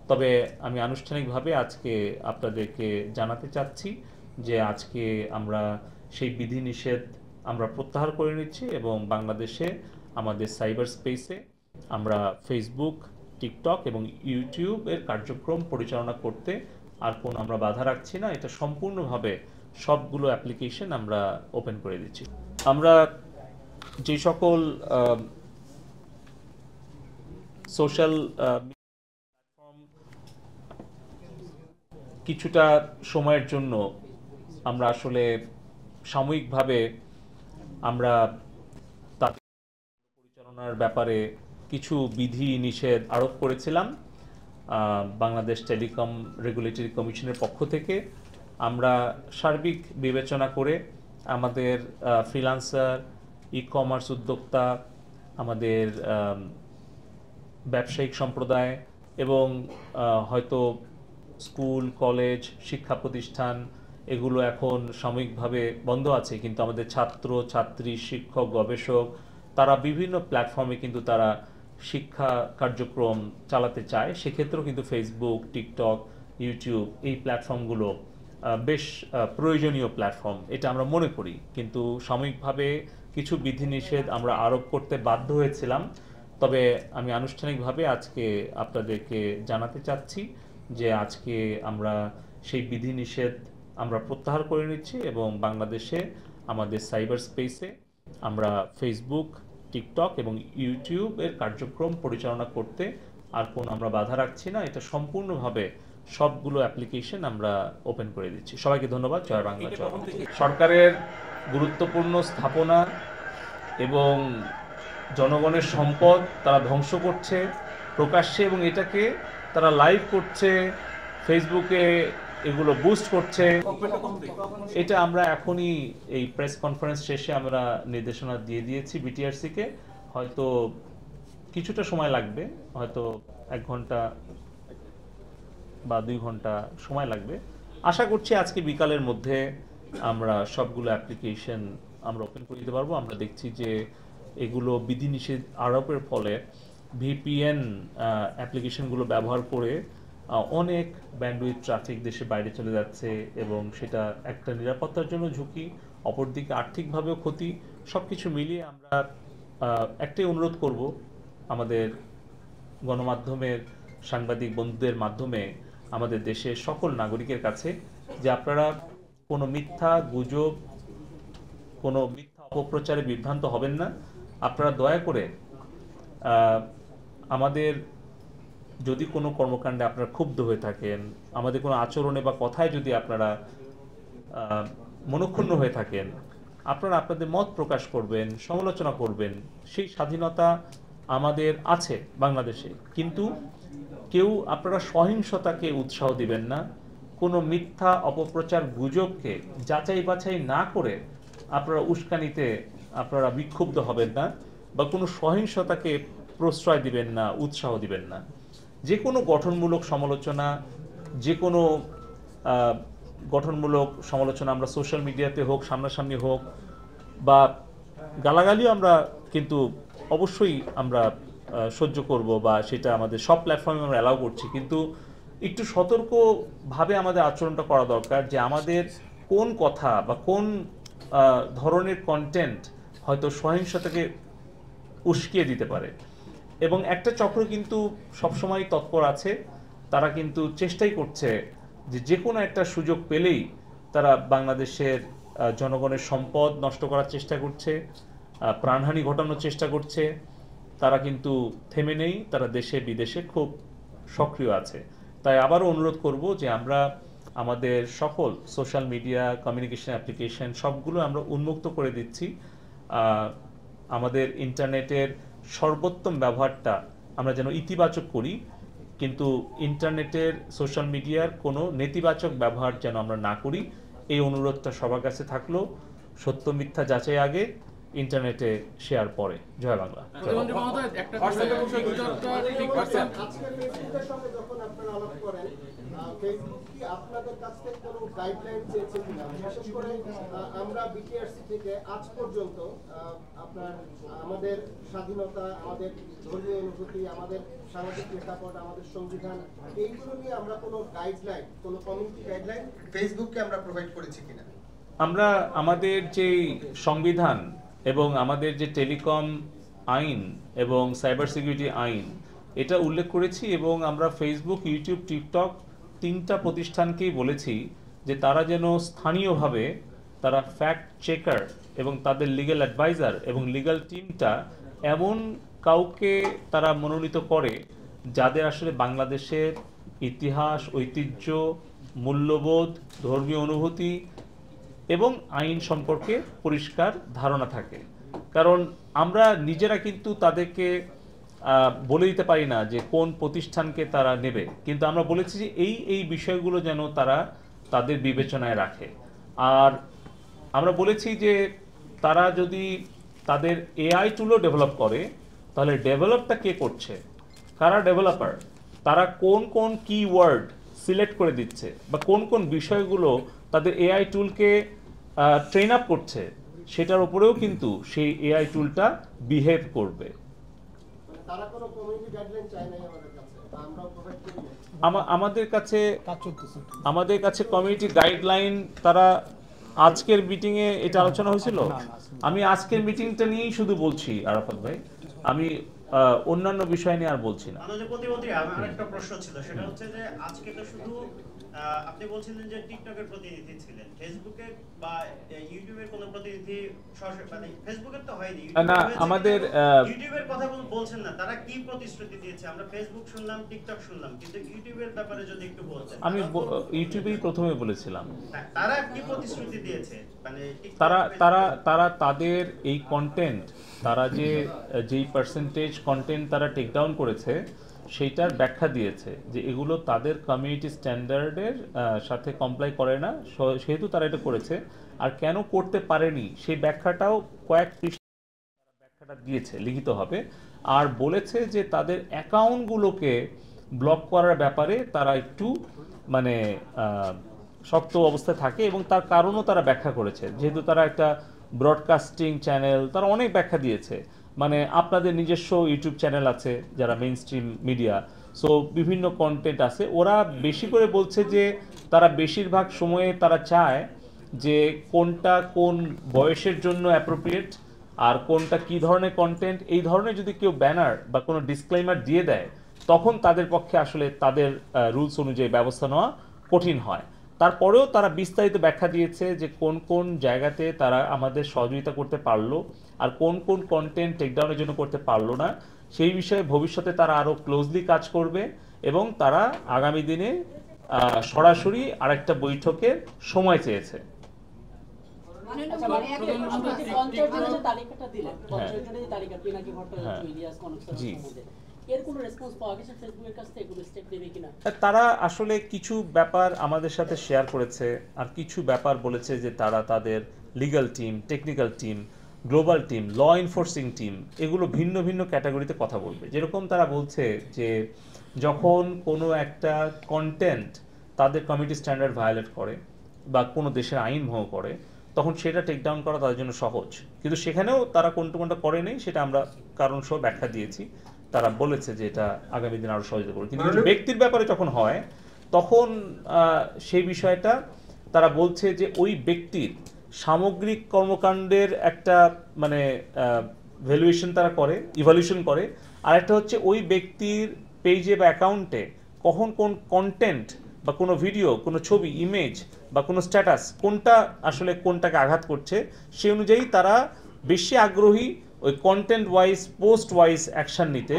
তবে আমি আনুষ্ঠানিকভাবে আজকে আপনাদেরকে জানাতে চাচ্ছি যে আজকে আমরা সেই বিধিনিষেধ আমরা প্রত্যাহার করে নিচ্ছি এবং বাংলাদেশে আমাদের সাইবার স্পেসে আমরা ফেসবুক, টিকটক এবং ইউটিউবের কার্যক্রম পরিচালনা করতে আর কোনো আমরা বাধা রাখছি না। এটা সম্পূর্ণভাবে সবগুলো অ্যাপ্লিকেশন আমরা ওপেন করে দিচ্ছি। আমরা যে সকল সোশ্যাল প্ল্যাটফর্ম কিছুটা সময়ের জন্য আমরা আসলে সাময়িকভাবে আমরা তাদের পরিচালনার ব্যাপারে কিছু বিধি নিষেধ আরোপ করেছিলাম বাংলাদেশ টেলিকম রেগুলেটরি কমিশনের পক্ষ থেকে। আমরা সার্বিক বিবেচনা করে আমাদের ফ্রিল্যান্সার, ই কমার্স উদ্যোক্তা, আমাদের ব্যবসায়িক সম্প্রদায় এবং হয়তো স্কুল, কলেজ, শিক্ষা প্রতিষ্ঠান এগুলো এখন সাময়িকভাবে বন্ধ আছে, কিন্তু আমাদের ছাত্র, ছাত্রী, শিক্ষক, গবেষক তারা বিভিন্ন প্ল্যাটফর্মে কিন্তু তারা শিক্ষা কার্যক্রম চালাতে চায়। সেক্ষেত্রেও কিন্তু ফেসবুক, টিকটক, ইউটিউব এই প্ল্যাটফর্মগুলো বেশ প্রয়োজনীয় প্ল্যাটফর্ম এটা আমরা মনে করি। কিন্তু সাময়িকভাবে কিছু বিধিনিষেধ আমরা আরোপ করতে বাধ্য হয়েছিলাম। তবে আমি আনুষ্ঠানিকভাবে আজকে আপনাদেরকে জানাতে চাচ্ছি যে আজকে আমরা সেই বিধিনিষেধ আমরা প্রত্যাহার করে নিচ্ছি এবং বাংলাদেশে আমাদের সাইবার স্পেসে আমরা ফেসবুক, টিকটক এবং ইউটিউবের কার্যক্রম পরিচালনা করতে আর কোনো আমরা বাধা রাখছি না। এটা সম্পূর্ণভাবে সবগুলো অ্যাপ্লিকেশন আমরা ওপেন করে দিচ্ছি। সবাইকে ধন্যবাদ। জয় বাংলা। সরকারের গুরুত্বপূর্ণ স্থাপনা এবং জনগণের সম্পদ তারা ধ্বংস করছে প্রকাশ্যে এবং এটাকে তারা লাইভ করছে, ফেসবুকে এগুলো বুস্ট করছে। এটা আমরা এখনই এই প্রেস কনফারেন্স শেষে আমরা নির্দেশনা দিয়ে দিয়েছি বিটিআরসিকে। হয়তো কিছুটা সময় লাগবে, হয়তো 1 ঘন্টা বা 2 ঘন্টা সময় লাগবে। আশা করছি আজকে বিকালের মধ্যে আমরা সবগুলো অ্যাপ্লিকেশন আমরা ওপেন করে দিতে পারবো। আমরা দেখছি যে এগুলো বিধিনিষেধ আরোপের ফলে ভিপিএন অ্যাপ্লিকেশনগুলো ব্যবহার করে অনেক ব্যান্ডউইথ ট্রাফিক দেশের বাইরে চলে যাচ্ছে এবং সেটা একটা নিরাপত্তার জন্য ঝুঁকি, অপরদিকে আর্থিকভাবেও ক্ষতি। সব কিছু মিলিয়ে আমরা একটাই অনুরোধ করব আমাদের গণমাধ্যমের সাংবাদিক বন্ধুদের মাধ্যমে আমাদের দেশের সকল নাগরিকের কাছে যে আপনারা কোনো মিথ্যা গুজব, কোনো মিথ্যা অপপ্রচারে বিভ্রান্ত হবেন না। আপনারা দয়া করে আমাদের যদি কোনো কর্মকাণ্ডে আপনারা ক্ষুব্ধ হয়ে থাকেন, আমাদের কোনো আচরণে বা কথায় যদি আপনারা মনক্ষুণ্ণ হয়ে থাকেন, আপনারা আপনাদের মত প্রকাশ করবেন, সমালোচনা করবেন, সেই স্বাধীনতা আমাদের আছে বাংলাদেশে। কিন্তু কেউ আপনারা সহিংসতাকে উৎসাহ দিবেন না, কোনো মিথ্যা অপপ্রচার গুজবকে যাচাই বাছাই না করে আপনারা উস্কানিতে আপনারা বিক্ষুব্ধ হবেন না বা কোনো সহিংসতাকে প্রশ্রয় দিবেন না, উৎসাহ দিবেন না। যে কোনো গঠনমূলক সমালোচনা, যে কোনো গঠনমূলক সমালোচনা আমরা সোশ্যাল মিডিয়াতে হোক, সামনাসামনি হোক বা গালাগালিও আমরা কিন্তু অবশ্যই আমরা সহ্য করব বা সেটা আমাদের সব প্ল্যাটফর্মে আমরা অ্যালাউ করছি। কিন্তু একটু সতর্কভাবে আমাদের আচরণটা করা দরকার যে আমাদের কোন কথা বা কোন ধরনের কন্টেন্ট হয়তো সহিংসতাকে উস্কিয়ে দিতে পারে। এবং একটা চক্র কিন্তু সবসময় তৎপর আছে, তারা কিন্তু চেষ্টাই করছে যে কোনো একটা সুযোগ পেলেই তারা বাংলাদেশের জনগণের সম্পদ নষ্ট করার চেষ্টা করছে, প্রাণহানি ঘটানোর চেষ্টা করছে। তারা কিন্তু থেমে নেই, তারা দেশে বিদেশে খুব সক্রিয় আছে। তাই আবারও অনুরোধ করব যে আমরা আমাদের সকল সোশ্যাল মিডিয়া কমিউনিকেশন অ্যাপ্লিকেশন সবগুলো আমরা উন্মুক্ত করে দিচ্ছি। আমাদের ইন্টারনেটের সর্বোত্তম ব্যবহারটা আমরা যেন ইতিবাচক করি, কিন্তু ইন্টারনেটের সোশ্যাল মিডিয়ার কোনো নেতিবাচক ব্যবহার যেন আমরা না করি। এই অনুরোধটা সবার কাছে থাকলো। সত্য মিথ্যা যাচাই আগে, ইন্টারনেটে শেয়ার পরে। জয় বাংলা। একটা ফেসবুক কি আপনাদের কাছ থেকে কোনো গাইডলাইন চেয়েছে কিনা? বিশেষ করে আমরা বিটিআরসি থেকে আজ পর্যন্ত আপনার আমাদের স্বাধীনতা, আমাদের ধর্মীয় অনুভূতি, আমাদের সামাজিক প্রেক্ষাপট, আমাদের সংবিধান, এইগুলো নিয়ে আমরা কোনো গাইডলাইন, কোনো কমিউনিটি গাইডলাইন ফেসবুককে আমরা প্রোভাইড করেছি কিনা? আমরা আমাদের যে সংবিধান এবং আমাদের যে টেলিকম আইন এবং সাইবার সিকিউরিটি আইন এটা উল্লেখ করেছি, এবং আমরা ফেসবুক, ইউটিউব, টিকটক তিনটা প্রতিষ্ঠানকেই বলেছি যে তারা যেন স্থানীয়ভাবে তারা ফ্যাক্ট চেকার এবং তাদের লিগ্যাল অ্যাডভাইজার এবং লিগ্যাল টিমটা এমন কাউকে তারা মনোনীত করে যাদের আসলে বাংলাদেশের ইতিহাস, ঐতিহ্য, মূল্যবোধ, ধর্মীয় অনুভূতি এবং আইন সম্পর্কে পরিষ্কার ধারণা থাকে। কারণ আমরা নিজেরা কিন্তু তাদেরকে বলে দিতে পারি না যে কোন প্রতিষ্ঠানকে তারা নেবে, কিন্তু আমরা বলেছি যে এই বিষয়গুলো যেন তারা তাদের বিবেচনায় রাখে। আর আমরা বলেছি যে তারা যদি তাদের এআই টুলও ডেভেলপ করে, তাহলে ডেভেলপটা কে করছে, কারা ডেভেলপার, তারা কোন কোন কিওয়ার্ড সিলেক্ট করে দিচ্ছে বা কোন কোন বিষয়গুলো তাদের এআই টুলকে ট্রেন আপ করছে, সেটার উপরেও কিন্তু সেই এআই টুলটা বিহেভ করবে। তারা কোনো কমিউনিটি গাইডলাইন চায় না আমাদের কাছে, আমরাও প্রোভাইড করি না। আমাদের কাছে কমিউনিটি গাইডলাইন তারা আজকের মিটিংয়ে এটা আলোচনা হয়েছিল। আমি আজকের মিটিংটা নিয়েই শুধু বলছি আরাফাত ভাই, আমি অন্যান্য বিষয় নিয়ে আর বলছি না। প্রতিমন্ত্রী, আমার একটা প্রশ্ন ছিল, সেটা হচ্ছে যে আজকে তো শুধু আপনি বলছিলেন যে টিকটকের প্রতিনিধি ছিলেন, ফেসবুকে বা ইউটিউবের কোনো প্রতিনিধি মানে ফেসবুকের তো হয়নি, না আমাদের ইউটিউবের কথা বলছেন না, তারা কি প্রতিশ্রুতি দিয়েছে? আমরা ফেসবুক শুনলাম, টিকটক শুনলাম, কিন্তু ইউটিউবের ব্যাপারে যদি একটু বলতেন। আমি ইউটিউবেই প্রথমে বলেছিলাম তারা কি প্রতিশ্রুতি দিয়েছে, মানে তারা তাদের এই কন্টেন্ট, তারা যেই পার্সেন্টেজ কন্টেন্ট তারা টেক ডাউন করেছে সেইটার ব্যাখ্যা দিয়েছে যে এগুলো তাদের কমিউনিটি স্ট্যান্ডার্ডের সাথে কমপ্লাই করে না, সেহেতু তারা এটা করেছে। আর কেন করতে পারেনি সেই ব্যাখ্যাটাও কয়েক পৃষ্ঠা ব্যাখ্যাটা দিয়েছে লিখিতভাবে। আর বলেছে যে তাদের অ্যাকাউন্টগুলোকে ব্লক করার ব্যাপারে তারা একটু মানে শক্ত অবস্থায় থাকে, এবং তার কারণও তারা ব্যাখ্যা করেছে। যেহেতু তারা একটা ব্রডকাস্টিং চ্যানেল, তারা অনেক ব্যাখ্যা দিয়েছে। মানে আপনাদের নিজস্ব ইউটিউব চ্যানেল আছে যারা মেইন স্ট্রিম মিডিয়া, সো বিভিন্ন কন্টেন্ট আছে, ওরা বেশি করে বলছে যে তারা বেশিরভাগ সময়ে তারা চায় যে কোনটা কোন বয়সের জন্য অ্যাপ্রোপ্রিয়েট আর কোনটা কি ধরনের কন্টেন্ট, এই ধরনের যদি কেউ ব্যানার বা কোনো ডিসক্লেইমার দিয়ে দেয় তখন তাদের পক্ষে আসলে তাদের রুলস অনুযায়ী ব্যবস্থা নেওয়া কঠিন হয়। তারপরেও তারা বিস্তারিত ব্যাখ্যা দিয়েছে যে কোন কোন জায়গাতে তারা আমাদের সহযোগিতা করতে পারলো আর কোন কোন কন্টেন্ট টেকডাউনের জন্য করতে পারলো না, সেই বিষয়ে ভবিষ্যতে তারা আরও ক্লোজলি কাজ করবে, এবং তারা আগামী দিনে সরাসরি আরেকটা বৈঠকের সময় চেয়েছে। তারা আসলে কিছু ব্যাপার আমাদের সাথে শেয়ার করেছে, আর কিছু ব্যাপার বলেছে যে তারা তাদের legal team, technical team, global team, law enforcing team, এগুলো ভিন্ন ভিন্ন ক্যাটাগরিতে কথা বলবে। যেরকম তারা বলছে যে যখন কোনো একটা কন্টেন্ট তাদের কমিউনিটি স্ট্যান্ডার্ড ভায়োলেট করে বা কোনো দেশের আইন ভঙ্গ করে, তখন সেটা টেক ডাউন করা তাদের জন্য সহজ, কিন্তু সেখানেও তারা কোনটা করে নেই, সেটা আমরা কারণ সহ ব্যাখ্যা দিয়েছি। তারা বলেছে যে এটা আগামী দিন আরো সহযোগিতা করবে, কিন্তু ব্যক্তির ব্যাপারে যখন হয় তখন সেই বিষয়টা তারা বলছে যে ওই ব্যক্তির সামগ্রিক কর্মকাণ্ডের একটা মানে ভ্যালুয়েশন তারা করে, ইভ্যালুয়েশন করে। আর একটা হচ্ছে ওই ব্যক্তির পেজে বা অ্যাকাউন্টে কখন কোন কন্টেন্ট বা কোনো ভিডিও, কোনো ছবি, ইমেজ বা কোনো স্ট্যাটাস কোনটা আসলে কোনটাকে আঘাত করছে, সেই অনুযায়ী তারা বেশি আগ্রহী ওই content wise, post wise action নিতে।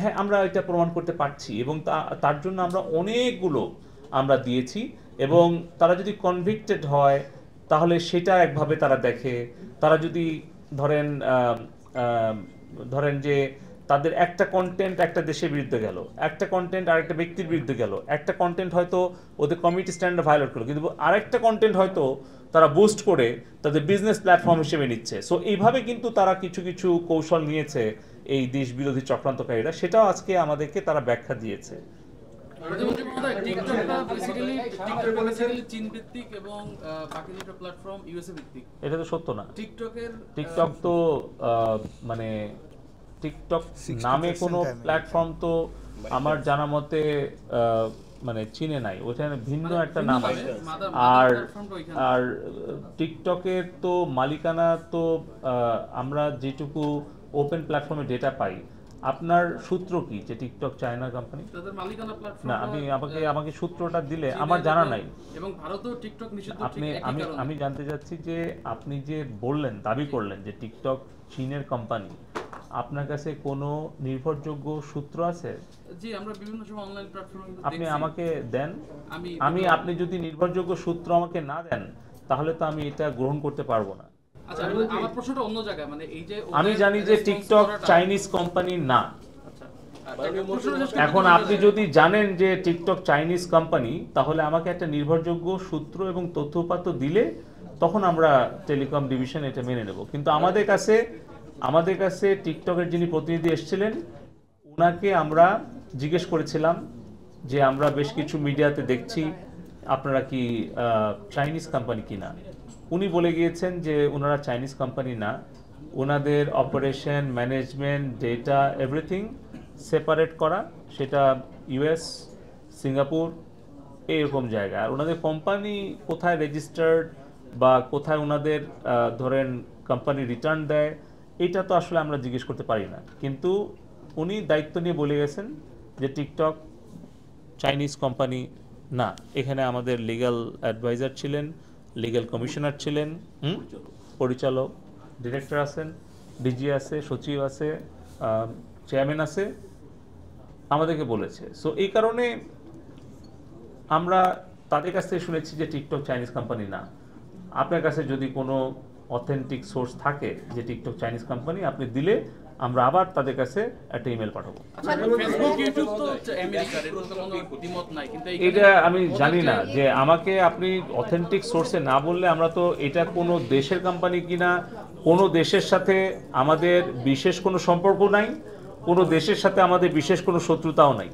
হ্যাঁ, আমরা এটা প্রমাণ করতে পারছি, এবং তার জন্য আমরা অনেকগুলো আমরা দিয়েছি, এবং তারা যদি কনভিক্টেড হয় তাহলে সেটা একভাবে তারা দেখে। তারা যদি ধরেন যে তাদের একটা কন্টেন্ট একটা দেশের বিরুদ্ধে গেল, একটা কন্টেন্ট আরেকটা ব্যক্তির বিরুদ্ধে গেল, একটা কন্টেন্ট হয়তো ওদের কমিউনিটি স্ট্যান্ডার্ড ভায়োলেট করলো, কিন্তু আরেকটা কন্টেন্ট হয়তো তারা বুস্ট করে তাদের বিজনেস প্ল্যাটফর্ম হিসেবে নিচ্ছে। সো এইভাবে কিন্তু তারা কিছু কিছু কৌশল নিয়েছে এই দেশ বিরোধী চক্রান্তকারীরা, সেটাও আজকে আমাদেরকে তারা ব্যাখ্যা দিয়েছে। প্রতিমন্ত্রী মহোদয়, টিকটকটা বেসিক্যালি চীন ভিত্তিক এবং বাকি দুটো প্ল্যাটফর্ম ইউএসএ ভিত্তিক। এটা তো সত্য না। টিকটকের টিকটক তো মানে টিকটক নামে কোনো প্ল্যাটফর্ম তো আমার জানা মতে মানে চীনে নাই, ওখানে ভিন্ন একটা নাম আছে। আর আর টিকটকের তো মালিকানা তো আমরা যেটুকু ওপেন প্ল্যাটফর্মে ডেটা পাই, আপনার সূত্র কি যে টিকটক চায়না কোম্পানি? তাদের মালিকানা প্ল্যাটফর্ম না, আমি আমাকে সূত্রটা দিলে আমার জানা নাই। এবং ভারতেও টিকটক নিষিদ্ধ। আমি জানতে চাচ্ছি যে আপনি যে বললেন, দাবি করলেন যে টিকটক চীনের কোম্পানি, আপনার কাছে কোনো নির্ভরযোগ্য সূত্র আছে? জি, আমরা বিভিন্ন সময় অনলাইন প্ল্যাটফর্মে আপনি আমাকে দেন। আমি আপনি যদি নির্ভরযোগ্য সূত্র আমাকে না দেন তাহলে তো আমি এটা গ্রহণ করতে পারবো না। আচ্ছা, আমার প্রশ্নটা অন্য জায়গায়, মানে এই যে আমি জানি যে টিকটক চাইনিজ কোম্পানি না। এখন আপনি যদি জানেন যে টিকটক চাইনিজ কোম্পানি, তাহলে আমাকে একটা নির্ভরযোগ্য সূত্র এবং তথ্যপাত্র দিলে তখন আমরা টেলিকম ডিভিশন এটা মেনে নেব। কিন্তু আমাদের কাছে টিকটকের যিনি প্রতিনিধি এসেছিলেন, ওনাকে আমরা জিজ্ঞেস করেছিলাম যে আমরা বেশ কিছু মিডিয়াতে দেখছি আপনারা কি চাইনিজ কোম্পানি কিনা। উনি বলে গিয়েছেন যে ওনারা চাইনিজ কোম্পানি না, ওনাদের operation, management, data, everything separate করা, সেটা ইউএস, সিঙ্গাপুর এইরকম জায়গা। আর ওনাদের কোম্পানি কোথায় রেজিস্টার্ড বা কোথায় ওনাদের ধরেন কোম্পানি রিটার্ন দেয়, এটা তো আসলে আমরা জিজ্ঞেস করতে পারি না। কিন্তু উনি দায়িত্ব নিয়ে বলে গেছেন যে টিকটক চাইনিজ কোম্পানি না। এখানে আমাদের লিগ্যাল অ্যাডভাইজার ছিলেন, লিগ্যাল কমিশনার ছিলেন, পরিচালক, ডিরেক্টর আছেন, ডিজি আছে, সচিব আছে, চেয়ারম্যান আছে, আমাদেরকে বলেছে। সো এই কারণে আমরা তাদের কাছ থেকে শুনেছি যে টিকটক চাইনিজ কোম্পানি না। আপনার কাছে যদি কোনো অথেন্টিক সোর্স থাকে যে টিকটক চাইনিজ কোম্পানি, আপনি দিলে আমরা আবার তাদের কাছে একটা ইমেল পাঠাবো। এটা আমি জানি না যে আমাকে আপনি অথেন্টিক সোর্সে না বললে আমরা তো এটা কোনো দেশের কোম্পানি কিনা, কোনো দেশের সাথে আমাদের বিশেষ কোনো সম্পর্ক নাই, কোনো দেশের সাথে আমাদের বিশেষ কোনো শত্রুতাও নাই।